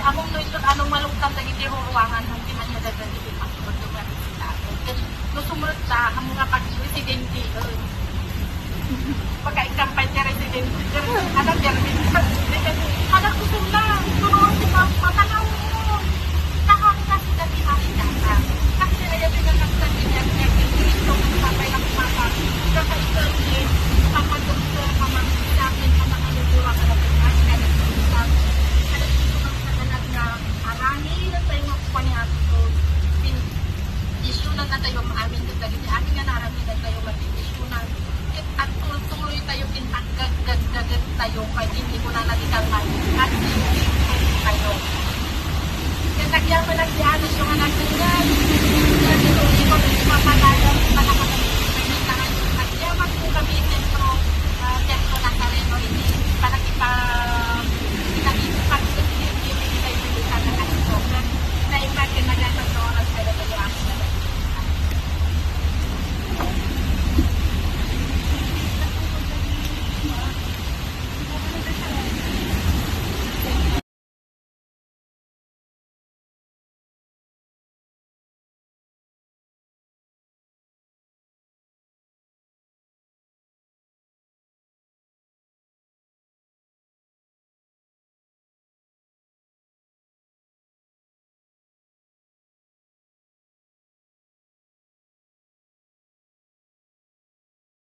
among no ito anong malungkang dagiti ruruangan ng di man niya dadali ang pagduman sila. Kasi no sumunod sa among nga pag-residente. Pagka-ikampay niya residente. Anak niya residente. Anak ko lang. Turuan si matanaw mo. Nakakasi dati makikata. Kasi ayaw din ang nagsabi niya niya ito ang papay ng papa. Kaya ito din kapag doktor pamangkin pamakaluluwa ka na isyunan na tayo maamin din dali amin nga naramin na tayo matisyunan at tuloy tayo pintagagagagag tayo kaya hindi ko na natikalman at hindi tayo kaya nagyaman na si Anis yung anak niya kaya ito hindi ko rin mapalalang malakasan nagyaman po kami